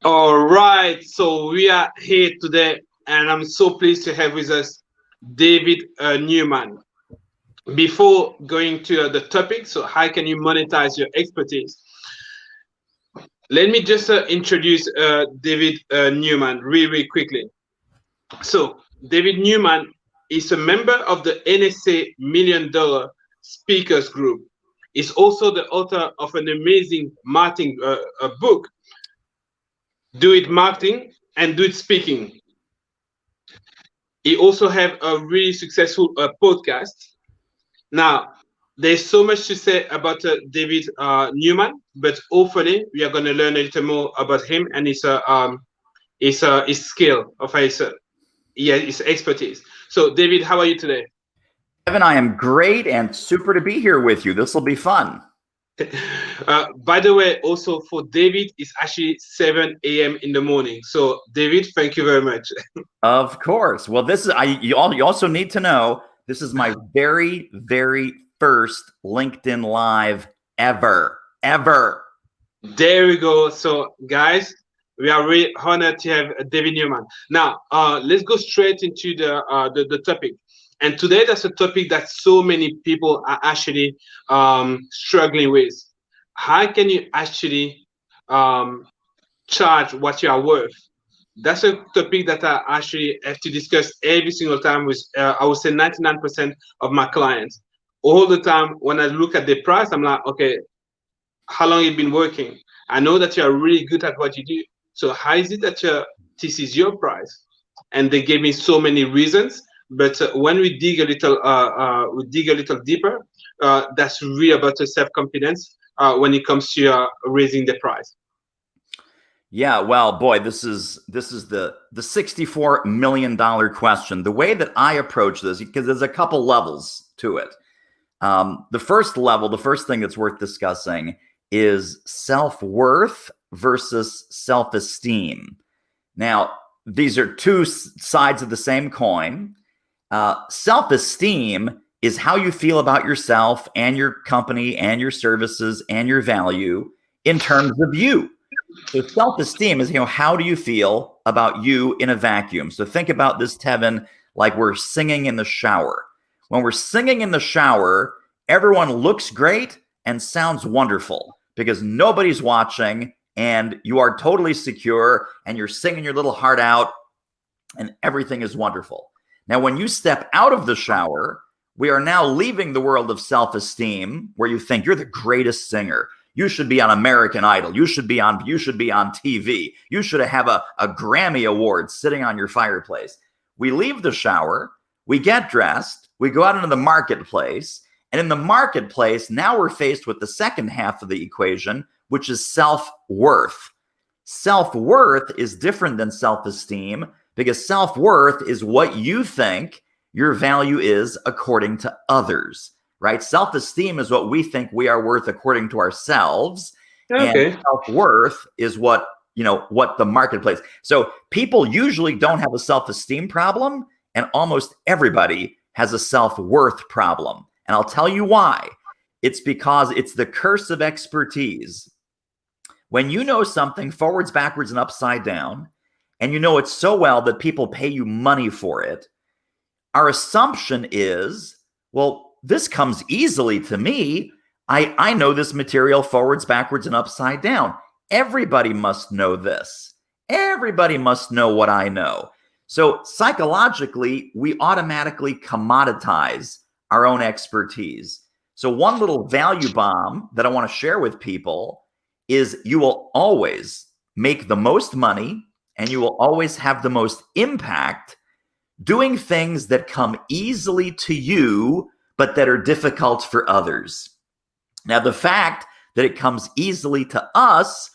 All right, so we are here today, and I'm so pleased to have with us David Newman. Before going to the topic, so how can you monetize your expertise? Let me just introduce David Newman really quickly. So, David Newman is a member of the NSA Million Dollar Speakers Group. He's also the author of an amazing marketing book, Do It Marketing and Do It Speaking. He also have a really successful podcast. Now, there's so much to say about David Newman, but hopefully we are going to learn a little more about him and his skill of his expertise. So, David, how are you today? Evan, I am great and super to be here with you. This will be fun. By the way, also for David, it's actually 7 a.m. in the morning. So, David, thank you very much. Of course. Well, this is you also need to know this is my very, very first LinkedIn Live ever. There we go. So, guys, we are really honored to have David Newman. Now, let's go straight into the topic. And today, that's a topic that so many people are actually struggling with. How can you actually charge what you are worth? That's a topic that I actually have to discuss every single time with, I would say, 99% of my clients. All the time, when I look at the price, I'm like, okay, how long you've been working? I know that you are really good at what you do. So how is it that this is your price? And they gave me so many reasons. But when we dig a little deeper, that's really about the self-confidence when it comes to raising the price. Yeah, well, boy, this is the $64 million question. The way that I approach this, because there's a couple levels to it. The first level, the first thing that's worth discussing is self-worth versus self-esteem. Now, these are two sides of the same coin. Self-esteem is how you feel about yourself and your company and your services and your value in terms of you. So self-esteem is, how do you feel about you in a vacuum? So think about this, Tevin, like we're singing in the shower. When we're singing in the shower, everyone looks great and sounds wonderful because nobody's watching and you are totally secure and you're singing your little heart out and everything is wonderful. Now, when you step out of the shower, we are now leaving the world of self-esteem where you think you're the greatest singer. You should be on American Idol. You should be on TV. You should have a Grammy Award sitting on your fireplace. We leave the shower, we get dressed, we go out into the marketplace, and in the marketplace, now we're faced with the second half of the equation, which is self-worth. Self-worth is different than self-esteem because self-worth is what you think your value is according to others. Right? Self-esteem is what we think we are worth according to ourselves. Okay. And self-worth is what the marketplace. So people usually don't have a self-esteem problem, and almost everybody has a self-worth problem. And I'll tell you why. It's because it's the curse of expertise. When you know something forwards, backwards, and upside down, and you know it so well that people pay you money for it, our assumption is, well, this comes easily to me. I know this material forwards, backwards, and upside down. Everybody must know this. Everybody must know what I know. So psychologically, we automatically commoditize our own expertise. So one little value bomb that I want to share with people is you will always make the most money and you will always have the most impact doing things that come easily to you but that are difficult for others. Now, the fact that it comes easily to us,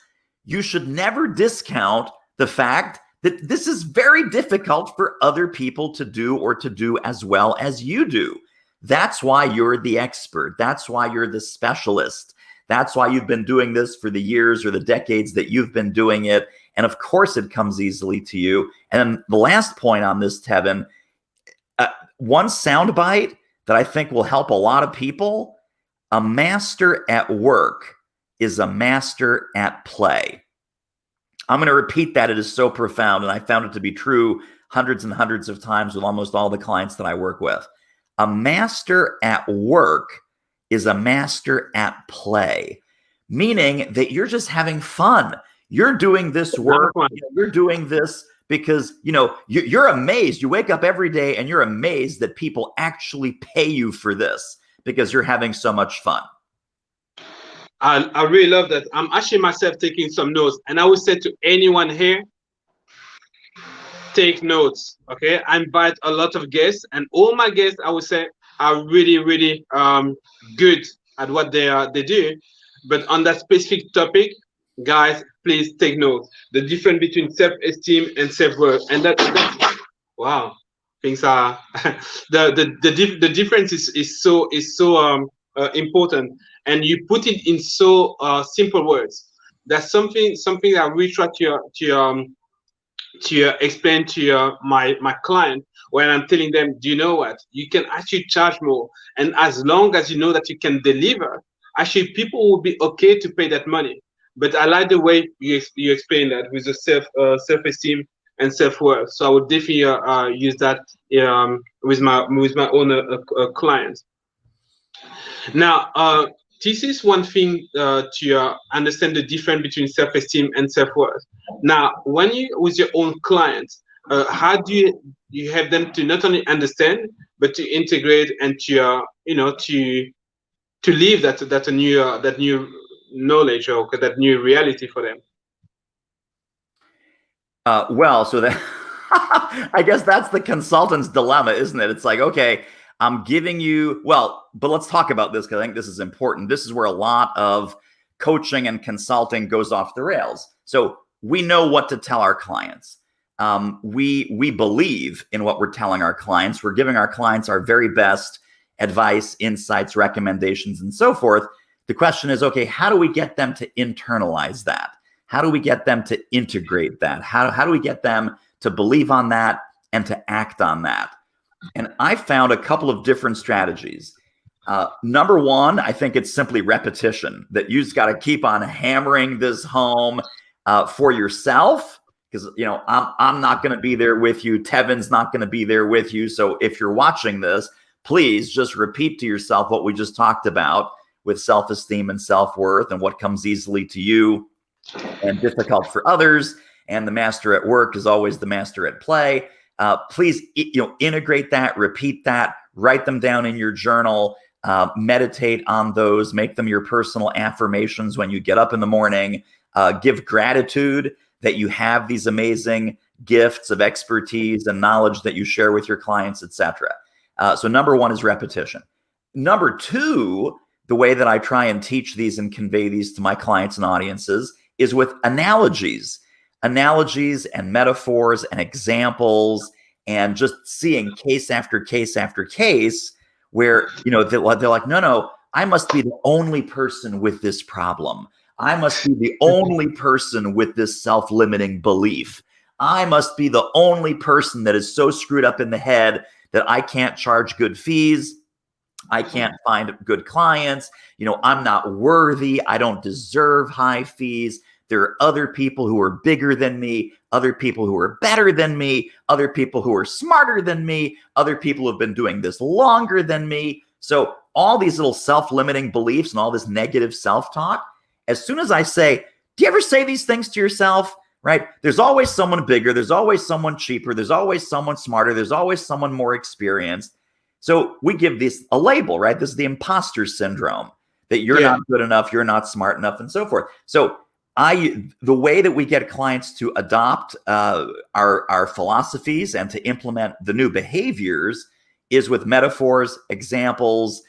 you should never discount the fact that this is very difficult for other people to do or to do as well as you do. That's why you're the expert. That's why you're the specialist. That's why you've been doing this for the years or the decades that you've been doing it. And of course, it comes easily to you. And the last point on this, Tevin, one soundbite that I think will help a lot of people: a master at work is a master at play. I'm going to repeat that. It is so profound. And I found it to be true hundreds and hundreds of times with almost all the clients that I work with. A master at work is a master at play, meaning that you're just having fun. You're doing this work. You're doing this because, you're amazed. You wake up every day and you're amazed that people actually pay you for this because you're having so much fun. I really love that. I'm actually myself taking some notes, and I would say to anyone here, take notes. Okay, I invite a lot of guests, and all my guests, I would say, are really, really good at what they do. But on that specific topic, guys, please take note. The difference between self-esteem and self-worth, and that's wow. Things are the difference is so important, and you put it in so simple words. That's something I really try to explain to my client when I'm telling them, do you know what? You can actually charge more, and as long as you know that you can deliver, actually people will be okay to pay that money. But I like the way you explain that with the self-esteem and self-worth. So I would definitely use that with my own clients. Now, this is one thing to understand the difference between self-esteem and self-worth. Now, when you with your own clients, how do you have them to not only understand but to integrate and to to live that new knowledge or that new reality for them? Well, so that I guess that's the consultant's dilemma, isn't it? It's like, okay, I'm giving you, but let's talk about this because I think this is important. This is where a lot of coaching and consulting goes off the rails. So we know what to tell our clients. We believe in what we're telling our clients. We're giving our clients our very best advice, insights, recommendations, and so forth. The question is, okay, how do we get them to internalize that? How do we get them to integrate that? How do we get them to believe on that and to act on that? And I found a couple of different strategies. Number one, I think it's simply repetition, that you just got to keep on hammering this home for yourself, because I'm not going to be there with you. Tevin's not going to be there with you. So if you're watching this, please just repeat to yourself what we just talked about with self-esteem and self-worth and what comes easily to you and difficult for others. And the master at work is always the master at play. Please, integrate that, repeat that, write them down in your journal, meditate on those, make them your personal affirmations when you get up in the morning, give gratitude that you have these amazing gifts of expertise and knowledge that you share with your clients, etc. So number one is repetition. Number two, the way that I try and teach these and convey these to my clients and audiences is with analogies and metaphors and examples, and just seeing case after case after case where, they're like, no, I must be the only person with this problem. I must be the only person with this self-limiting belief. I must be the only person that is so screwed up in the head that I can't charge good fees. I can't find good clients. I'm not worthy. I don't deserve high fees. There are other people who are bigger than me, other people who are better than me, other people who are smarter than me, other people who have been doing this longer than me. So all these little self-limiting beliefs and all this negative self-talk, as soon as I say, do you ever say these things to yourself? Right? There's always someone bigger. There's always someone cheaper. There's always someone smarter. There's always someone more experienced. So we give this a label, right? This is the imposter syndrome, that you're not good enough, you're not smart enough, and so forth. So the way that we get clients to adopt our philosophies and to implement the new behaviors is with metaphors, examples,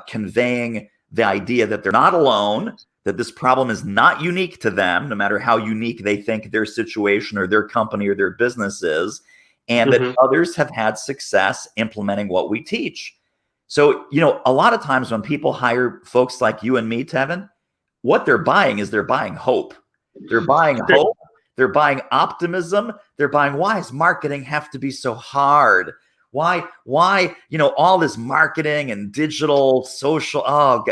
conveying the idea that they're not alone, that this problem is not unique to them, no matter how unique they think their situation or their company or their business is, and that others have had success implementing what we teach. So, a lot of times when people hire folks like you and me, Tevin, what they're buying is they're buying hope. They're buying hope. They're buying optimism. They're buying, why does marketing have to be so hard? Why, all this marketing and digital, social,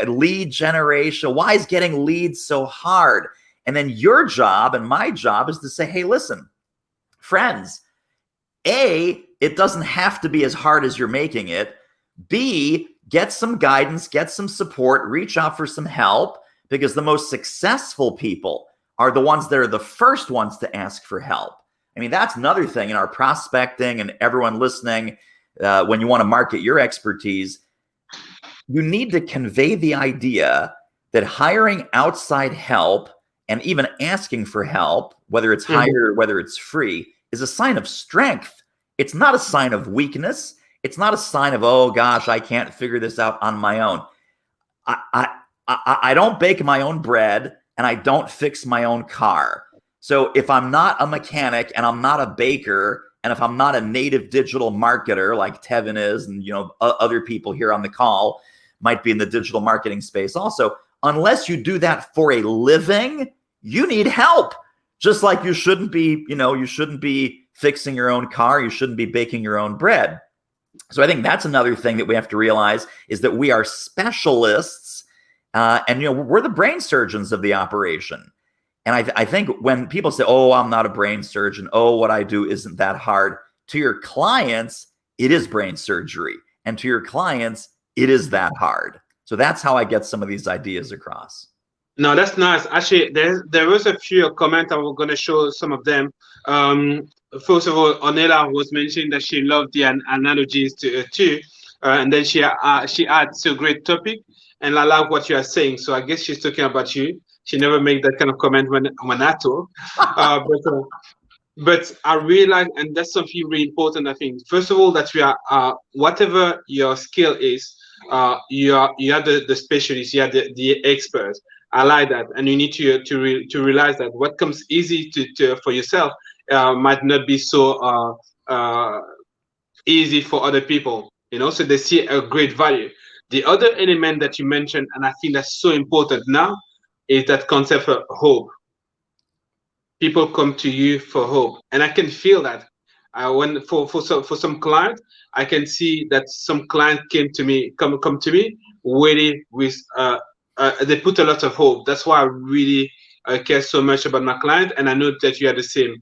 lead generation, why is getting leads so hard? And then your job and my job is to say, hey, listen, friends, A, it doesn't have to be as hard as you're making it. B, get some guidance, get some support, reach out for some help, because the most successful people are the ones that are the first ones to ask for help. I mean, that's another thing in our prospecting, and everyone listening, when you want to market your expertise, you need to convey the idea that hiring outside help and even asking for help, whether it's hired or whether it's free, is a sign of strength. It's not a sign of weakness. It's not a sign of, oh gosh, I can't figure this out on my own. I don't bake my own bread, and I don't fix my own car. So if I'm not a mechanic and I'm not a baker, and if I'm not a native digital marketer like Tevin is, and other people here on the call might be in the digital marketing space also, unless you do that for a living, you need help. Just like you shouldn't be fixing your own car, you shouldn't be baking your own bread. So I think that's another thing that we have to realize, is that we are specialists, and we're the brain surgeons of the operation. And I think when people say, oh, I'm not a brain surgeon, oh, what I do isn't that hard, to your clients, it is brain surgery. And to your clients, it is that hard. So that's how I get some of these ideas across. No, that's nice. Actually, there was a few comments. I was going to show some of them. First of all, Onela was mentioning that she loved the analogies too. And then she adds a great topic. And I love what you are saying. So I guess she's talking about you. She never made that kind of comment when I talk. But I realize, and that's something really important, I think. First of all, that we are, whatever your skill is, you are the specialist, you are the expert. I like that, and you need to realize that what comes easy for yourself might not be so easy for other people. So they see a great value. The other element that you mentioned, and I think that's so important now, is that concept of hope. People come to you for hope, and I can feel that. When for some clients, I can see that some client come to me really with they put a lot of hope. That's why I really care so much about my client, and I know that you are the same,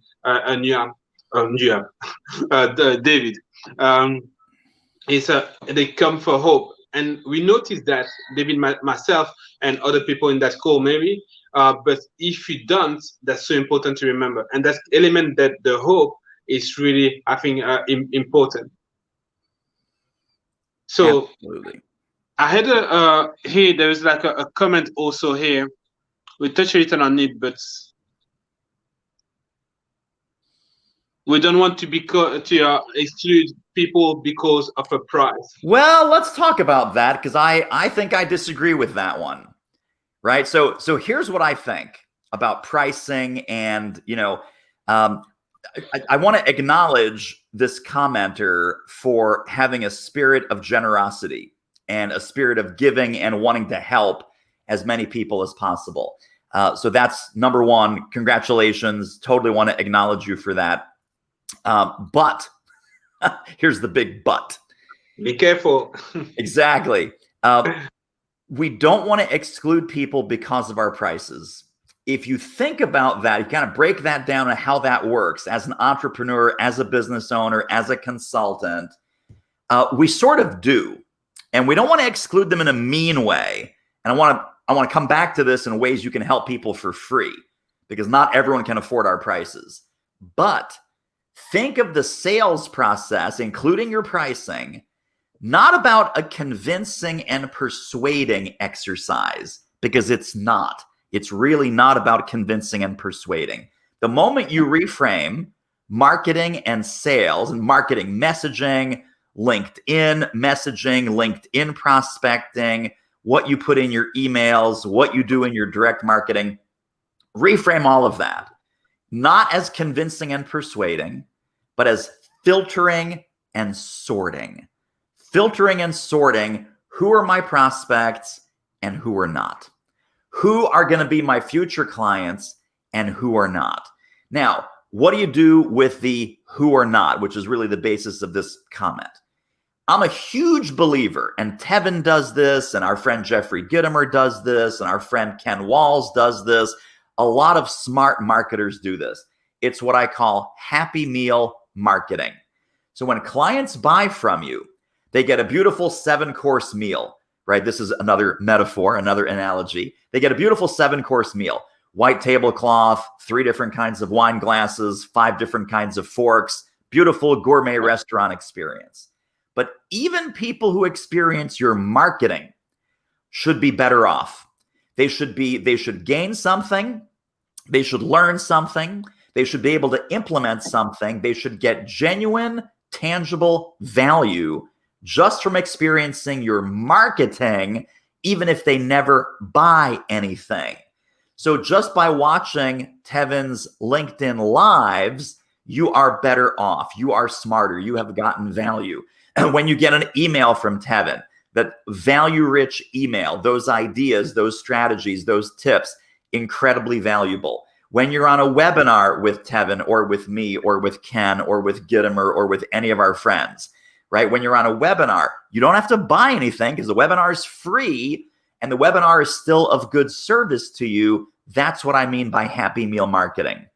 David. They come for hope, and we notice that, David, myself, and other people in that call maybe. But if you don't, that's so important to remember, and that's element that the hope is really, I think, important. So absolutely. I had here. There is like a comment also here. We touched a little on it, but we don't want to exclude people because of a price. Well, let's talk about that, because I think I disagree with that one. Right. So here's what I think about pricing, and I want to acknowledge this commenter for having a spirit of generosity and a spirit of giving and wanting to help as many people as possible. So that's number one. Congratulations. Totally want to acknowledge you for that. But here's the big but. Be careful. Exactly. We don't want to exclude people because of our prices. If you think about that, you kind of break that down and how that works as an entrepreneur, as a business owner, as a consultant, we sort of do. And we don't want to exclude them in a mean way. And I want to come back to this in ways you can help people for free, because not everyone can afford our prices. But think of the sales process, including your pricing, not about a convincing and persuading exercise, because it's not. It's really not about convincing and persuading. The moment you reframe marketing and sales, and marketing messaging, LinkedIn messaging, LinkedIn prospecting, what you put in your emails, what you do in your direct marketing, reframe all of that, not as convincing and persuading, but as filtering and sorting. Filtering and sorting who are my prospects and who are not. Who are going to be my future clients and who are not. Now, what do you do with the who are not, which is really the basis of this comment? I'm a huge believer, and Tevin does this, and our friend Jeffrey Gitomer does this, and our friend Ken Walls does this. A lot of smart marketers do this. It's what I call happy meal marketing. So when clients buy from you, they get a beautiful 7-course meal, right? This is another metaphor, another analogy. They get a beautiful 7-course meal, white tablecloth, 3 different kinds of wine glasses, 5 different kinds of forks, beautiful gourmet restaurant experience. But even people who experience your marketing should be better off. They should gain something. They should learn something. They should be able to implement something. They should get genuine, tangible value just from experiencing your marketing, even if they never buy anything. So just by watching Tevin's LinkedIn Lives, you are better off. You are smarter. You have gotten value. When you get an email from Tevin, that value-rich email, those ideas, those strategies, those tips, incredibly valuable. When you're on a webinar with Tevin or with me or with Ken or with Gittimer or with any of our friends, right? When you're on a webinar, you don't have to buy anything because the webinar is free and the webinar is still of good service to you. That's what I mean by happy meal marketing.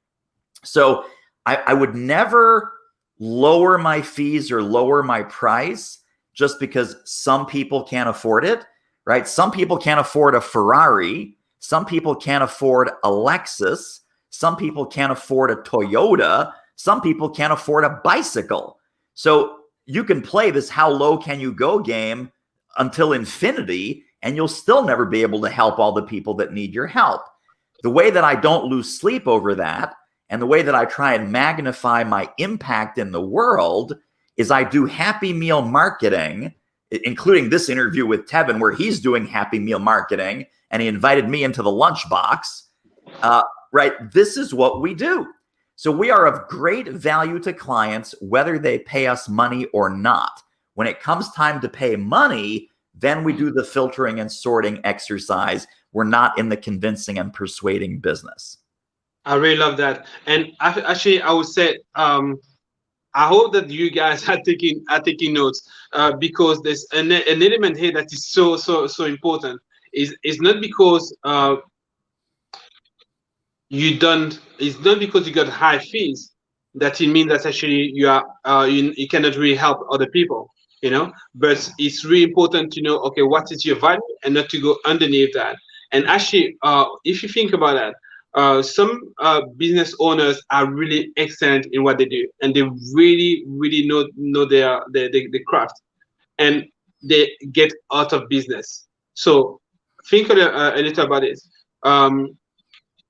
So I would never lower my fees or lower my price just because some people can't afford it, right? Some people can't afford a Ferrari. Some people can't afford a Lexus. Some people can't afford a Toyota. Some people can't afford a bicycle. So you can play this how low can you go game until infinity, and you'll still never be able to help all the people that need your help. The way that I don't lose sleep over that, and the way that I try and magnify my impact in the world, is I do happy meal marketing, including this interview with Tevin, where he's doing happy meal marketing, and he invited me into the lunchbox. Right? This is what we do. So we are of great value to clients, whether they pay us money or not. When it comes time to pay money, then we do the filtering and sorting exercise. We're not in the convincing and persuading business. I really love that. And actually, I would say, I hope that you guys are taking notes, because there's an element here that is so important. Is not because it's not because you got high fees that it means that actually you cannot really help other people, but it's really important to know, okay, what is your value, and not to go underneath that. And actually, if you think about that, some business owners are really excellent in what they do, and they really know their craft, and they get out of business. So think a little about it.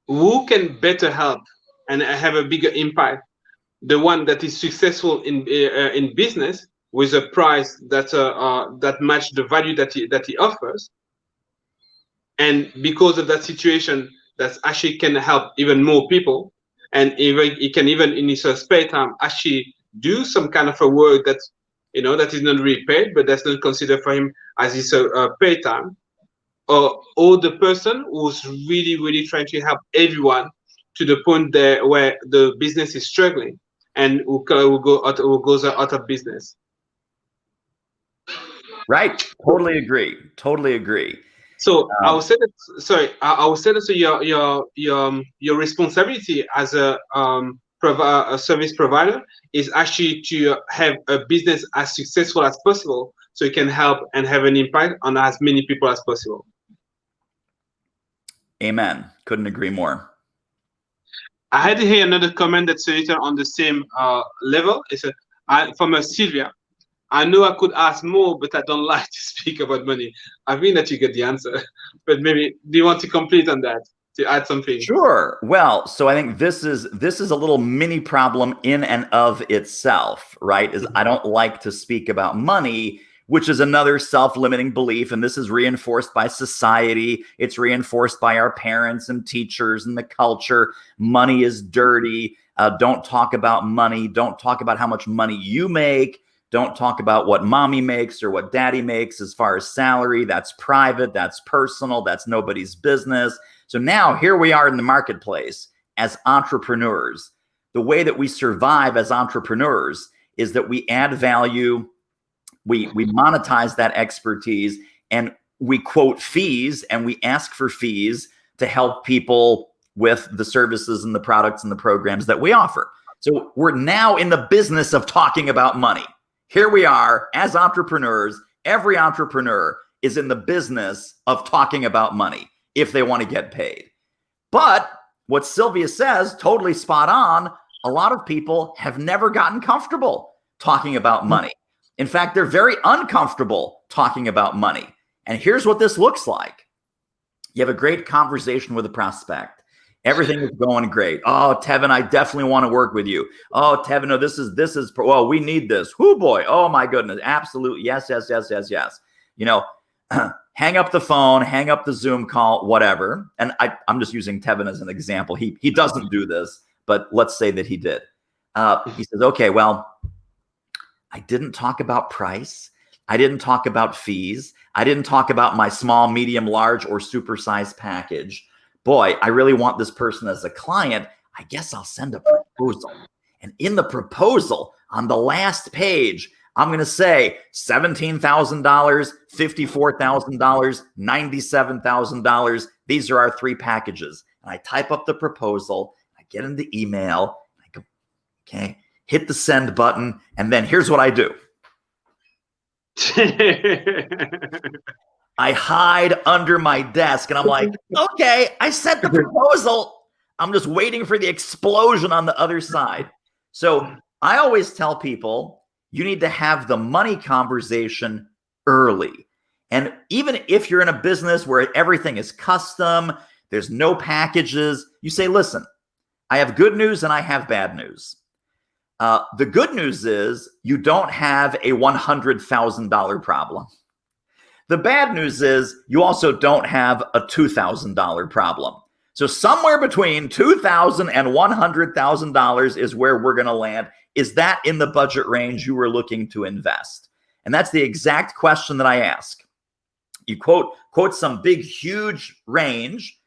Who can better help and have a bigger impact? The one that is successful in business with a price that match the value that he offers, and because of that situation, that actually can help even more people, and even he can even in his spare time actually do some kind of a work that that is not really paid, but that's not considered for him as his paid time. Or the person who's really trying to help everyone to the point there where the business is struggling and who goes out of business. Right. Totally agree. Totally agree. So I would say that. Sorry, I would say that. So your responsibility as a service provider is actually to have a business as successful as possible, so you can help and have an impact on as many people as possible. Amen. Couldn't agree more. I had here another comment that's a little on the same level. It's from Sylvia. I know I could ask more, but I don't like to speak about money. I think that you get the answer, but maybe do you want to complete on that, to add something? Sure. Well, so I think this is a little mini problem in and of itself, right? Is I don't like to speak about money, which is another self-limiting belief. And this is reinforced by society. It's reinforced by our parents and teachers and the culture. Money is dirty. Don't talk about money. Don't talk about how much money you make. Don't talk about what mommy makes or what daddy makes as far as salary. That's private. That's personal. That's nobody's business. So now here we are in the marketplace as entrepreneurs. The way that we survive as entrepreneurs is that we add value. We monetize that expertise, and we quote fees, and we ask for fees to help people with the services and the products and the programs that we offer. So we're now in the business of talking about money. Here we are as entrepreneurs. Every entrepreneur is in the business of talking about money if they want to get paid. But what Sylvia says, totally spot on, a lot of people have never gotten comfortable talking about money. In fact, they're very uncomfortable talking about money. And here's what this looks like. You have a great conversation with a prospect. Everything is going great. Oh, Tevin, I definitely want to work with you. Oh, Tevin, no, this is, well, we need this. Whoo, boy. Oh, my goodness. Absolutely. Yes, yes, yes, yes, yes. You know, hang up the phone, hang up the Zoom call, whatever. And I'm just using Tevin as an example. He doesn't do this, but let's say that he did. He says, okay, well, I didn't talk about price. I didn't talk about fees. I didn't talk about my small, medium, large, or supersized package. Boy, I really want this person as a client. I guess I'll send a proposal. And in the proposal, on the last page, I'm going to say $17,000, $54,000, $97,000. These are our three packages. And I type up the proposal. I get in the email. I go, okay, hit the send button. And then here's what I do. I hide under my desk and I'm like, okay, I sent the proposal. I'm just waiting for the explosion on the other side. So I always tell people you need to have the money conversation early. And even if you're in a business where everything is custom, there's no packages, you say, listen, I have good news and I have bad news. The good news is you don't have a $100,000 problem. The bad news is you also don't have a $2,000 problem. So somewhere between $2,000 and $100,000 is where we're going to land. Is that in the budget range you were looking to invest? And that's the exact question that I ask. You quote some big, huge range,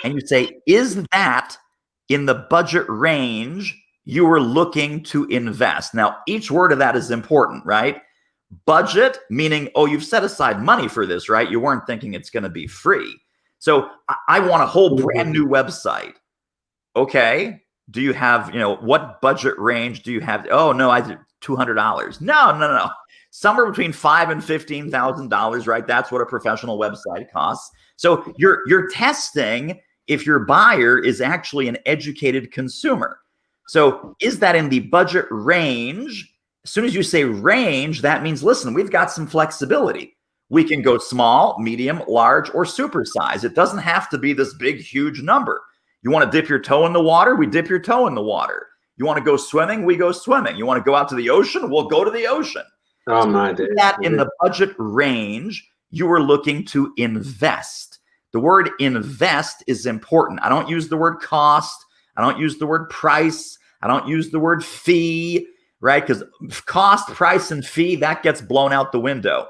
and you say, is that in the budget range you were looking to invest? Now, each word of that is important, right? Budget, meaning, oh, you've set aside money for this, right? You weren't thinking it's going to be free. So I want a whole brand new website. Okay. Do you have, what budget range do you have? Oh, no, I did $200. No. Somewhere between $5,000 and $15,000, right? That's what a professional website costs. So you're testing if your buyer is actually an educated consumer. So is that in the budget range? As soon as you say range, that means, listen, we've got some flexibility. We can go small, medium, large, or super size. It doesn't have to be this big, huge number. You want to dip your toe in the water? We dip your toe in the water. You want to go swimming? We go swimming. You want to go out to the ocean? We'll go to the ocean. Oh, my days. That in the budget range, you are looking to invest. The word invest is important. I don't use the word cost. I don't use the word price. I don't use the word fee. Right? Because cost, price, and fee, that gets blown out the window.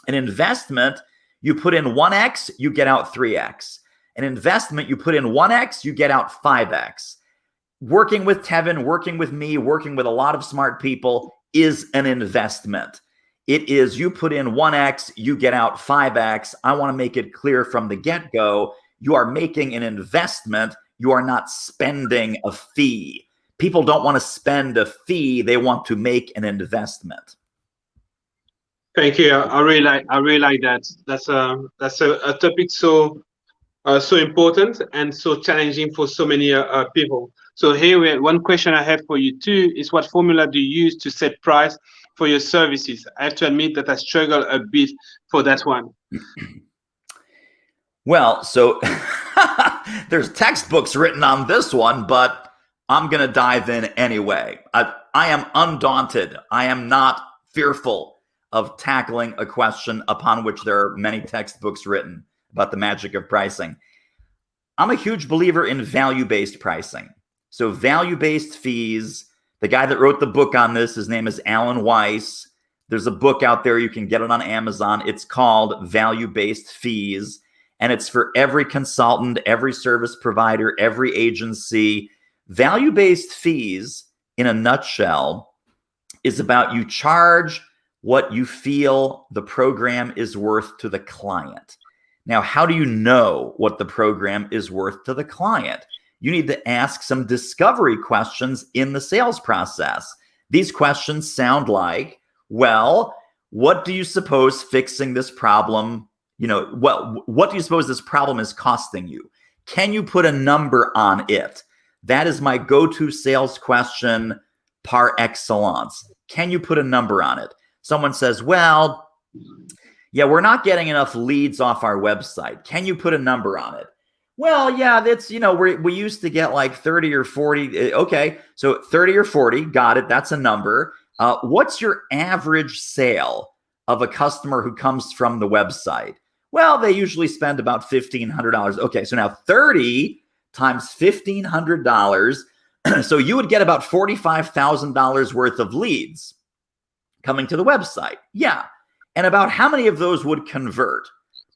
An investment, you put in 1x, you get out 3x. An investment, you put in 1x, you get out 5x. Working with Tevin, working with me, working with a lot of smart people is an investment. It is you put in 1x, you get out 5x. I want to make it clear from the get-go, you are making an investment. You are not spending a fee. People don't want to spend a fee. They want to make an investment. Thank you. I really like that. That's a topic so important and so challenging for so many people. So here, one question I have for you too is, what formula do you use to set price for your services? I have to admit that I struggle a bit for that one. Well, so there's textbooks written on this one, but I'm going to dive in anyway. I am undaunted. I am not fearful of tackling a question upon which there are many textbooks written about the magic of pricing. I'm a huge believer in value-based pricing. So value-based fees, the guy that wrote the book on this, his name is Alan Weiss. There's a book out there. You can get it on Amazon. It's called Value-Based Fees. And it's for every consultant, every service provider, every agency. Value-based fees, in a nutshell, is about you charge what you feel the program is worth to the client. Now, how do you know what the program is worth to the client? you need to ask some discovery questions in the sales process. These questions sound like, well, what do you suppose fixing this problem, what do you suppose this problem is costing you? Can you put a number on it? That is my go-to sales question par excellence. Can you put a number on it? Someone says, well, yeah, we're not getting enough leads off our website. Can you put a number on it? Well, yeah, that's, we used to get like 30 or 40. Okay, so 30 or 40, got it. That's a number. What's your average sale of a customer who comes from the website? Well, they usually spend about $1,500. Okay, so now 30 times $1,500. So you would get about $45,000 worth of leads coming to the website. Yeah. And about how many of those would convert?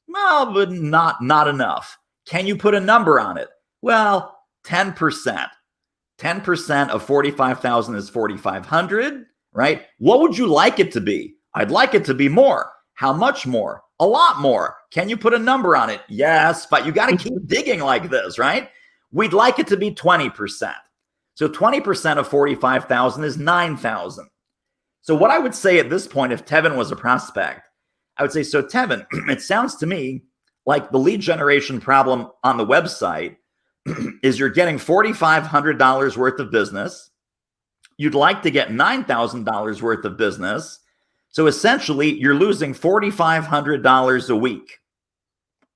Well, but not enough. Can you put a number on it? Well, 10%. 10% of 45,000 is 4,500, right? What would you like it to be? I'd like it to be more. How much more? A lot more. Can you put a number on it? Yes, but you got to keep digging like this, right? We'd like it to be 20%. So 20% of 45,000 is 9,000. So what I would say at this point, if Tevin was a prospect, I would say, so Tevin, it sounds to me like the lead generation problem on the website is you're getting $4,500 worth of business. You'd like to get $9,000 worth of business. So essentially, you're losing $4,500 a week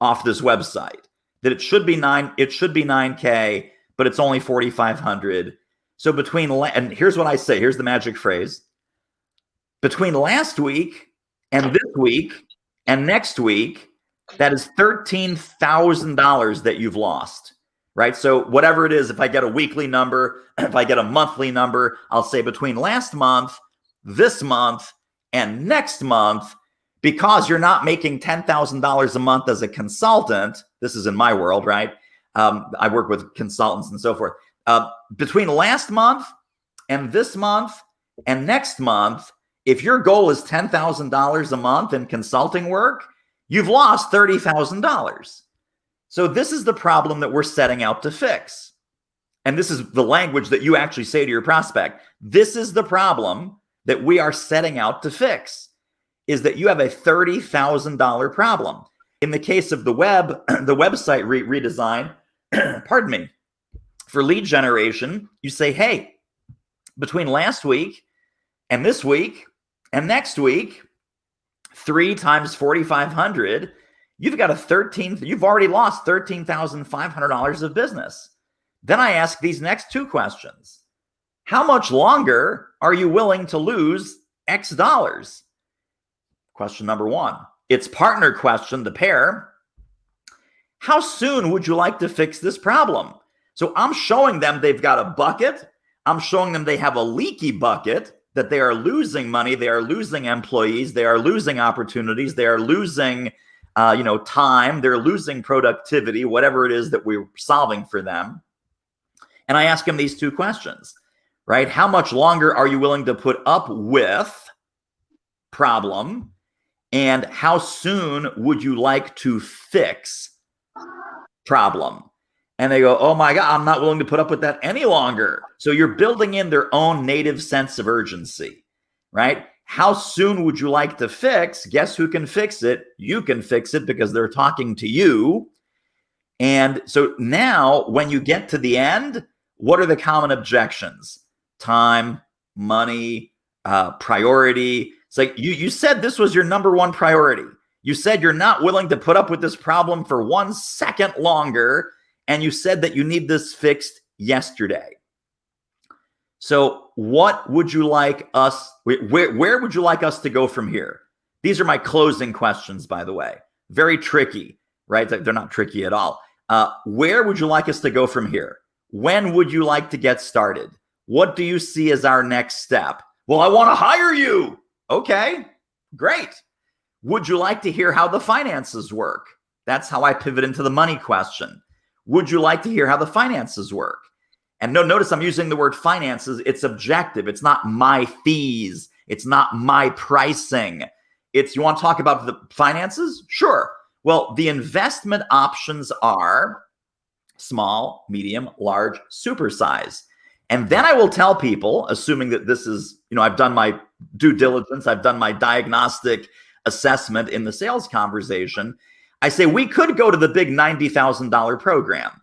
off this website. That it should be $9K, but it's only $4,500. So and here's what I say, here's the magic phrase. Between last week and this week and next week, that is $13,000 that you've lost, right? So whatever it is, if I get a weekly number, if I get a monthly number, I'll say between last month, this month, and next month, because you're not making $10,000 a month as a consultant, this is in my world, right? I work with consultants and so forth. Between last month and this month and next month, if your goal is $10,000 a month in consulting work, you've lost $30,000. So this is the problem that we're setting out to fix. And this is the language that you actually say to your prospect. This is the problem that we are setting out to fix, is that you have a $30,000 problem. In the case of the website redesign, pardon me, for lead generation, you say, hey, between last week and this week and next week, 3 times 4,500, you've already lost $13,500 of business. Then I ask these next two questions. How much longer are you willing to lose X dollars? Question number 1. It's partner question, the pair. How soon would you like to fix this problem? So I'm showing them they've got a bucket. I'm showing them they have a leaky bucket, that they are losing money, they are losing employees, they are losing opportunities, they are losing time, they're losing productivity, whatever it is that we're solving for them. And I ask them these two questions, right? How much longer are you willing to put up with problem? And how soon would you like to fix problem? And they go, oh my God, I'm not willing to put up with that any longer. So you're building in their own native sense of urgency, right? How soon would you like to fix? Guess who can fix it? You can fix it because they're talking to you. And so now when you get to the end, what are the common objections? Time, money, priority. It's like you said this was your number one priority. You said you're not willing to put up with this problem for 1 second longer. And you said that you need this fixed yesterday. So what would you like us, where would you like us to go from here? These are my closing questions, by the way. Very tricky, right? They're not tricky at all. Where would you like us to go from here? When would you like to get started? What do you see as our next step? Well, I want to hire you. Okay, great. Would you like to hear how the finances work? That's how I pivot into the money question. Would you like to hear how the finances work? And notice I'm using the word finances. It's objective. It's not my fees. It's not my pricing. It's, you want to talk about the finances? Sure. Well, the investment options are small, medium, large, supersize. And then I will tell people, assuming that this is, I've done my due diligence, I've done my diagnostic assessment in the sales conversation. I say, we could go to the big $90,000 program,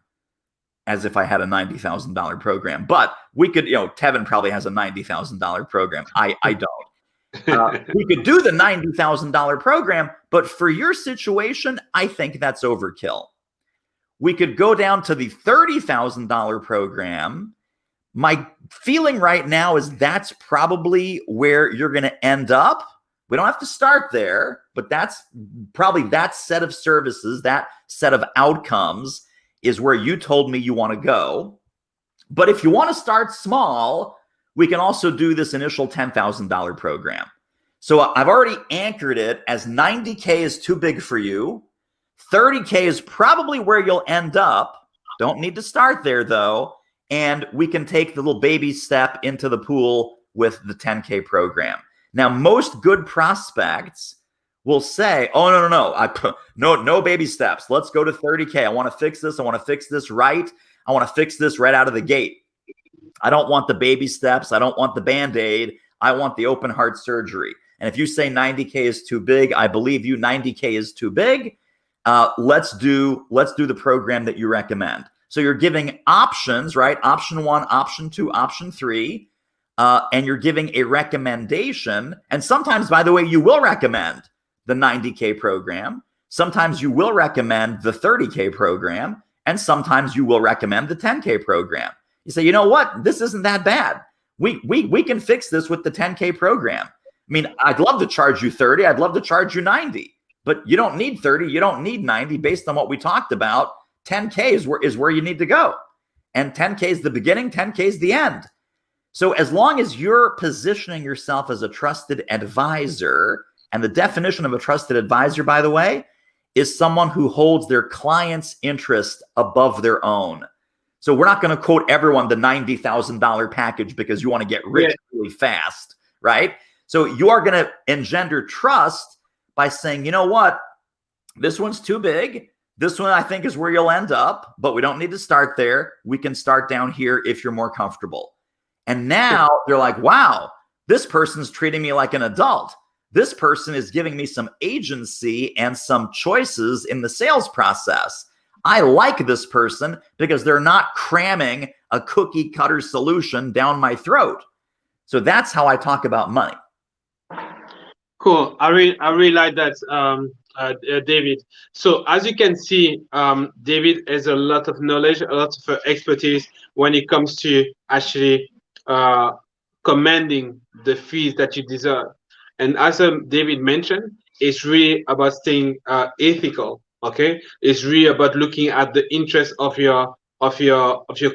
as if I had a $90,000 program, but we could, Tevin probably has a $90,000 program. I don't. We could do the $90,000 program, but for your situation, I think that's overkill. We could go down to the $30,000 program. My feeling right now is that's probably where you're going to end up. We don't have to start there, but that's probably that set of services, that set of outcomes is where you told me you want to go. But if you want to start small, we can also do this initial $10,000 program. So I've already anchored it as 90K is too big for you. 30K is probably where you'll end up. Don't need to start there though. And we can take the little baby step into the pool with the 10K program. Now, most good prospects will say, oh, no baby steps. Let's go to 30K. I want to fix this. I want to fix this right. I want to fix this right out of the gate. I don't want the baby steps. I don't want the Band-Aid. I want the open heart surgery. And if you say 90K is too big, I believe you. 90K is too big. Let's do the program that you recommend. So you're giving options, right? Option 1, option 2, option 3, and you're giving a recommendation. And sometimes, by the way, you will recommend the 90K program. Sometimes you will recommend the 30K program, and sometimes you will recommend the 10K program. You say, you know what? This isn't that bad. We can fix this with the 10K program. I mean, I'd love to charge you 30. I'd love to charge you 90, but you don't need 30. You don't need 90 based on what we talked about. 10K is where you need to go. And 10K is the beginning, 10K is the end. So as long as you're positioning yourself as a trusted advisor, and the definition of a trusted advisor, by the way, is someone who holds their client's interest above their own. So we're not going to quote everyone the $90,000 package because you want to get rich really fast, right? So you are going to engender trust by saying, you know what, this one's too big. This one I think is where you'll end up, but we don't need to start there. We can start down here if you're more comfortable. And now they're like, wow, this person's treating me like an adult. This person is giving me some agency and some choices in the sales process. I like this person because they're not cramming a cookie cutter solution down my throat. So that's how I talk about money. Cool. I really like that, David. So as you can see, David has a lot of knowledge, a lot of expertise when it comes to actually commanding the fees that you deserve. And as David mentioned, it's really about staying ethical. Okay, it's really about looking at the interest of your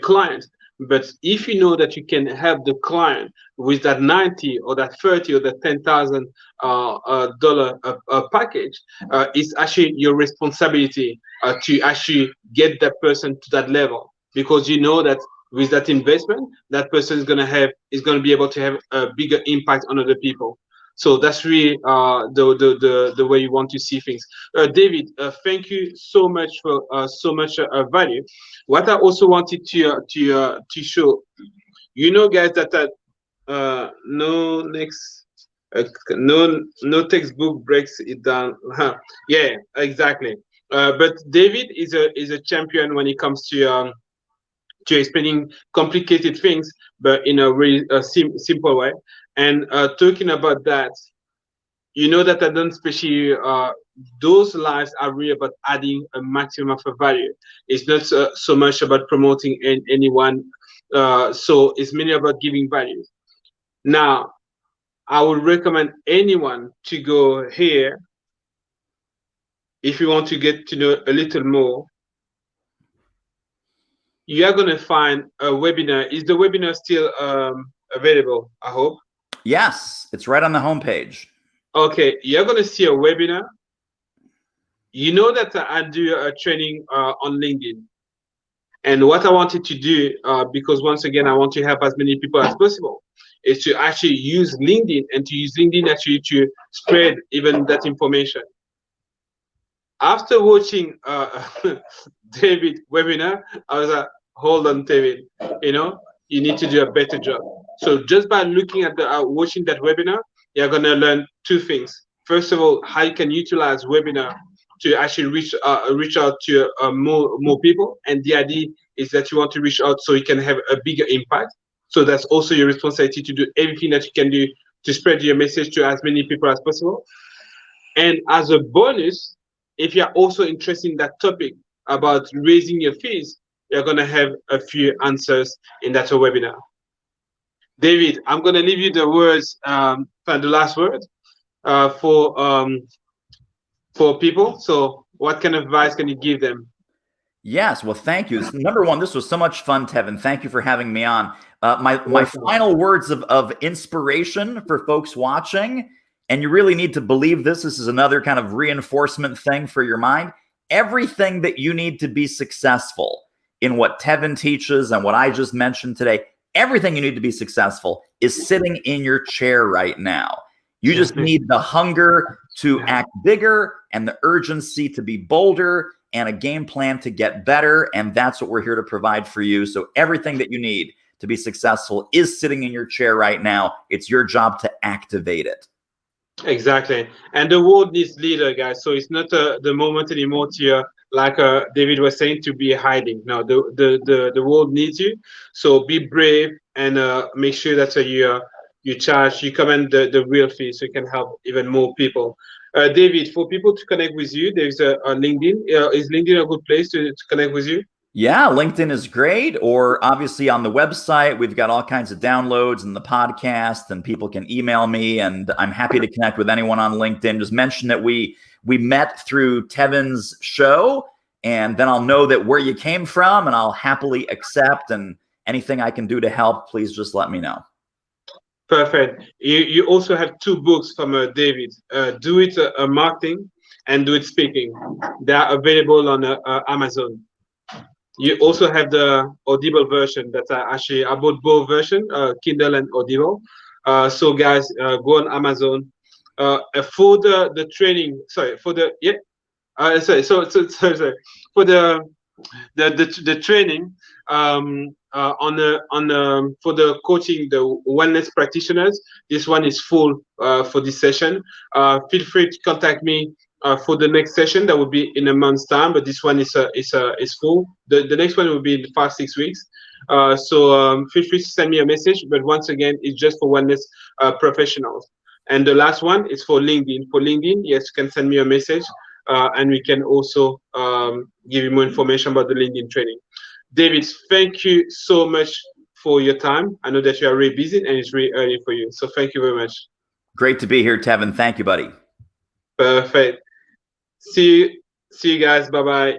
client. But if you know that you can help the client with that 90 or that 30 or that $10,000 package, it's actually your responsibility to actually get that person to that level, because you know that with that investment, that person is going to be able to have a bigger impact on other people. So that's really the way you want to see things. David, thank you so much for so much value. What I also wanted to show, guys, that no textbook breaks it down. Yeah, exactly. But David is a champion when it comes to explaining complicated things, but in a really simple way. And talking about that, that I don't especially those lives are really about adding a maximum of value. It's not so much about promoting anyone. So it's mainly about giving value. Now, I would recommend anyone to go here if you want to get to know a little more. You are going to find a webinar. Is the webinar still available? I hope. Yes, it's right on the homepage. Okay, you're going to see a webinar. You know that I do a training on LinkedIn. And what I wanted to do, because once again, I want to help as many people as possible, is to actually use LinkedIn and to use LinkedIn actually to spread even that information. After watching David webinar, I was like, hold on, David, you need to do a better job. So just by looking at watching that webinar, you're gonna learn two things. First of all, how you can utilize webinar to actually reach out to more people. And the idea is that you want to reach out so you can have a bigger impact. So that's also your responsibility to do everything that you can do to spread your message to as many people as possible. And as a bonus, if you're also interested in that topic about raising your fees, you're going to have a few answers in that webinar. David, I'm going to leave you the words, the last word for people. So what kind of advice can you give them? Yes, well, thank you. Number one, this was so much fun, Tevin. Thank you for having me on. My final words of inspiration for folks watching, and you really need to believe this. This is another kind of reinforcement thing for your mind. Everything that you need to be successful in what Tevin teaches and what I just mentioned today, everything you need to be successful is sitting in your chair right now. You just need the hunger to act bigger and the urgency to be bolder and a game plan to get better. And that's what we're here to provide for you. So everything that you need to be successful is sitting in your chair right now. It's your job to activate it. Exactly. And the world needs leader, guys. So it's not the moment anymore to, like David was saying, to be hiding. No, the world needs you. So be brave and make sure that you command the real fee so you can help even more people. David, for people to connect with you, there's a LinkedIn. Is LinkedIn a good place to connect with you? Yeah, LinkedIn is great. Or obviously on the website, we've got all kinds of downloads and the podcast, and people can email me, and I'm happy to connect with anyone on LinkedIn. Just mention that we met through Tevin's show, and then I'll know that where you came from, and I'll happily accept, and anything I can do to help, please just let me know. Perfect. You also have two books from David. Do It Marketing and Do It Speaking. They are available on Amazon. You also have the Audible version that I bought both versions, Kindle and Audible. So guys, go on Amazon. For the training, sorry, for the sorry, sorry, for the training for the coaching the wellness practitioners, this one is full for this session. Feel free to contact me for the next session. That will be in a month's time, but this one is full. The next one will be in 5-6 weeks. So feel free to send me a message, but once again, it's just for wellness professionals. And the last one is for LinkedIn. For LinkedIn, yes, you can send me a message, and we can also give you more information about the LinkedIn training. David, thank you so much for your time. I know that you are really busy and it's really early for you. So thank you very much. Great to be here, Tevin. Thank you, buddy. Perfect. See you guys. Bye-bye.